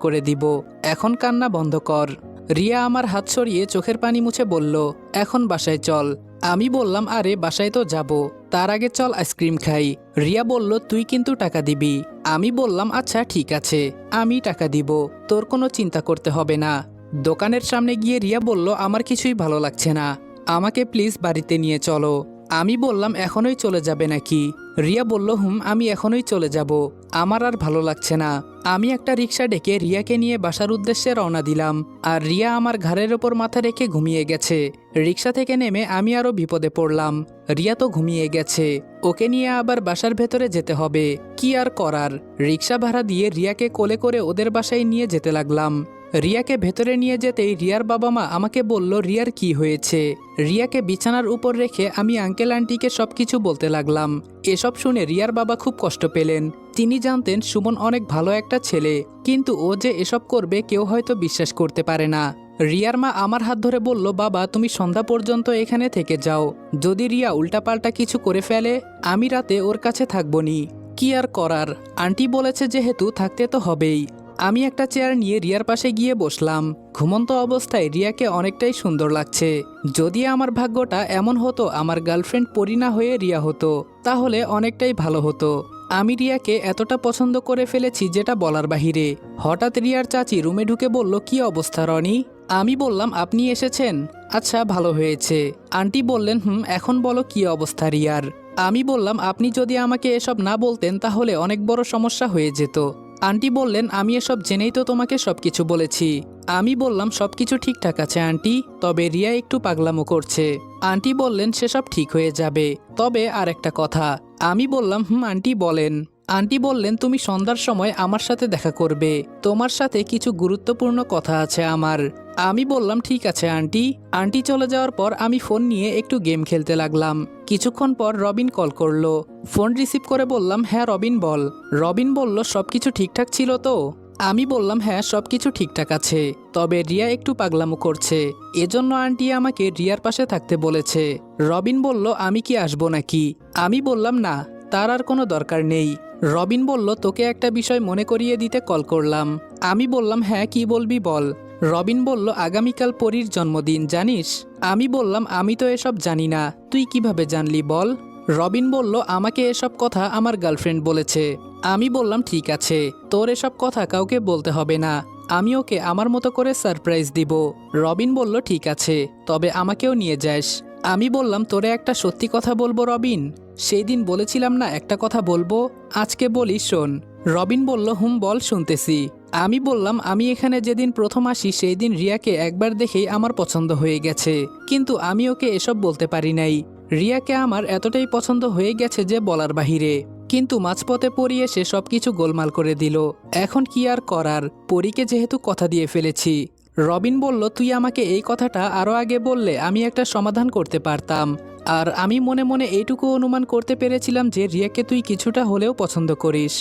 করে দিব। এখন কান্না বন্ধ কর। রিয়া আমার হাত সরিয়ে চোখের পানি মুছে বলল, এখন বাসায় চল। আমি বললাম, আরে বাসায় তো যাব, তার আগে চল আইসক্রিম খাই। রিয়া বলল, তুই কিন্তু টাকা দিবি। আমি বললাম, আচ্ছা ঠিক আছে, আমি টাকা দিব, তোর কোনো চিন্তা করতে হবে না। দোকানের সামনে গিয়ে রিয়া বলল, আমার কিছুই ভালো লাগছে না, আমাকে প্লিজ বাড়িতে নিয়ে চলো। আমি বললাম, এখনই চলে যাবে নাকি? রিয়া বলল, আমি এখনই চলে যাব, আমার আর ভালো লাগছে না। আমি একটা রিক্সা ডেকে রিয়াকে নিয়ে বাসার উদ্দেশ্যে রওনা দিলাম, আর রিয়া আমার ঘাড়ের ওপর মাথা রেখে ঘুমিয়ে গেছে। রিক্সা থেকে নেমে আমি আরও বিপদে পড়লাম। রিয়া তো ঘুমিয়ে গেছে, ওকে নিয়ে আবার বাসার ভেতরে যেতে হবে, কি আর করার। রিক্সা ভাড়া দিয়ে রিয়াকে কোলে করে ওদের বাসায় নিয়ে যেতে লাগলাম। রিয়াকে ভেতরে নিয়ে যেতেই রিয়ার বাবা মা আমাকে বলল, রিয়ার কি হয়েছে। রিয়াকে বিছানার উপর রেখে আমি আঙ্কেল আন্টিকে সবকিছু বলতে লাগলাম। এসব শুনে রিয়ার বাবা খুব কষ্ট পেলেন। তিনি জানতেন সুমন অনেক ভালো একটা ছেলে, কিন্তু ও যে এসব করবে কেউ হয়তো বিশ্বাস করতে পারে না। রিয়ার মা আমার হাত ধরে বলল, বাবা তুমি সন্ধ্যা পর্যন্ত এখানে থেকে যাও, যদি রিয়া উল্টাপাল্টা কিছু করে ফেলে আমি রাতে ওর কাছে থাকবনি। কি আর করার, আন্টি বলেছে যেহেতু থাকতে তো হবেই। আমি একটা চেয়ার নিয়ে রিয়ার পাশে গিয়ে বসলাম। ঘুমন্ত অবস্থায় রিয়াকে অনেকটাই সুন্দর লাগছে। যদি আমার ভাগ্যটা এমন হতো আমার গার্লফ্রেন্ড পরিনা হয়ে রিয়া হতো, তাহলে অনেকটাই ভালো হতো। আমি রিয়াকে এতটা পছন্দ করে ফেলেছি যেটা বলার বাহিরে। হঠাৎ রিয়ার চাচি রুমে ঢুকে বলল, কি অবস্থা রনি? আমি বললাম, আপনি এসেছেন, আচ্ছা ভালো হয়েছে। আন্টি বললেন, এখন বলো কি অবস্থা রিয়ার। আমি বললাম, আপনি যদি আমাকে এসব না বলতেন তাহলে অনেক বড় সমস্যা হয়ে যেত। আন্টি বললেন, আমি এসব জেনেই তো তোমাকে সবকিছু বলেছি। আমি বললাম, সবকিছু ঠিকঠাক আছে আন্টি, তবে রিয়া একটু পাগলামো করছে। আন্টি বললেন, সেসব ঠিক হয়ে যাবে, তবে আর একটা কথা। আমি বললাম, আন্টি বলেন। আন্টি বললেন, তুমি সন্ধ্যার সময় আমার সাথে দেখা করবে, তোমার সাথে কিছু গুরুত্বপূর্ণ কথা আছে আমার। আমি বললাম, ঠিক আছে আন্টি। আন্টি চলে যাওয়ার পর আমি ফোন নিয়ে একটু গেম খেলতে লাগলাম। কিছুক্ষণ পর রবিন কল করলো। ফোন রিসিভ করে বললাম, হ্যাঁ রবিন বল। রবিন বলল, সবকিছু ঠিকঠাক ছিল তো? আমি বললাম, হ্যাঁ সবকিছু ঠিকঠাক আছে, তবে রিয়া একটু পাগলামো করছে, এজন্য আন্টি আমাকে রিয়ার পাশে থাকতে বলেছে। রবিন বলল, আমি কি আসবো নাকি? আমি বললাম, না, তার আর কোনো দরকার নেই। রবিন বলল, তোকে একটা বিষয় মনে করিয়ে দিতে কল করলাম। আমি বললাম, হ্যাঁ কি বলবি বল। রবিন বলল, আগামীকাল পরীর জন্মদিন জানিস? আমি বললাম, আমি তো এসব জানি না, তুই কিভাবে জানলি বল। রবিন বলল, আমাকে এসব কথা আমার গার্লফ্রেন্ড বলেছে। আমি বললাম, ঠিক আছে, তোর এসব কথা কাউকে বলতে হবে না, আমি ওকে আমার মতো করে সারপ্রাইজ দিব। রবিন বলল, ঠিক আছে, তবে আমাকেও নিয়ে যাস। আমি বললাম, তোরে একটা সত্যি কথা বলবো রবিন, সেই দিন বলেছিলাম না একটা কথা বলবো, আজকে বলি শোন। রবিন বলল, বল শুনতেছি। আমি বললাম, আমি এখানে যেদিন প্রথম আসি সেই দিন রিয়াকে একবার দেখেই আমার পছন্দ হয়ে গেছে, কিন্তু আমি ওকে এসব বলতে পারি নাই। রিয়াকে আমার এতটাই পছন্দ হয়ে গেছে যে বলার বাহিরে, কিন্তু মাঝপথে পরি এসে সবকিছু গোলমাল করে দিল। এখন কি আর করার, পরীকে যেহেতু কথা দিয়ে ফেলেছি। রবিন বলল, তুই আমাকে এই কথাটা আরো আগে বললে আমি একটা সমাধান করতে পারতাম, আর আমি মনে মনে এইটুকু অনুমান করতে পেরেছিলাম যে রিয়াকে তুই কিছুটা হলেও পছন্দ করিস।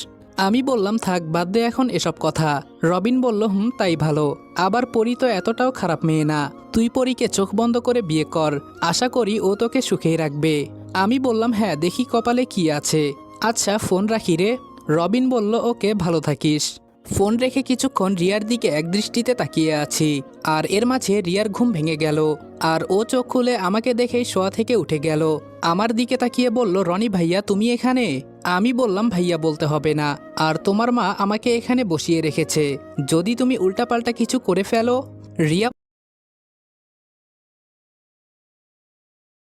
আমি বললাম, থাক বাদ দে এখন এসব কথা। রবিন বলল, তাই ভালো, আবার পরি তো এতটাও খারাপ মেয়ে না, তুই পরীকে চোখ বন্ধ করে বিয়ে কর, আশা করি ও তোকে সুখেই রাখবে। আমি বললাম, হ্যাঁ দেখি কপালে কি আছে। আচ্ছা ফোন রাখি রে। রবিন বলল, ওকে, ভালো থাকিস। ফোন রেখে কিছুক্ষণ রিয়ার দিকে একদৃষ্টিতে তাকিয়ে আছি, আর এর মাঝে রিয়ার ঘুম ভেঙে গেল, আর ও চোখ খুলে আমাকে দেখেই শোয়া থেকে উঠে গেল। আমার দিকে তাকিয়ে বলল, রনি ভাইয়া তুমি এখানে? আমি বললাম, ভাইয়া বলতে হবে না, আর তোমার মা আমাকে এখানে বসিয়ে রেখেছে, যদি তুমি উল্টাপাল্টা কিছু করে ফেলো। রিয়া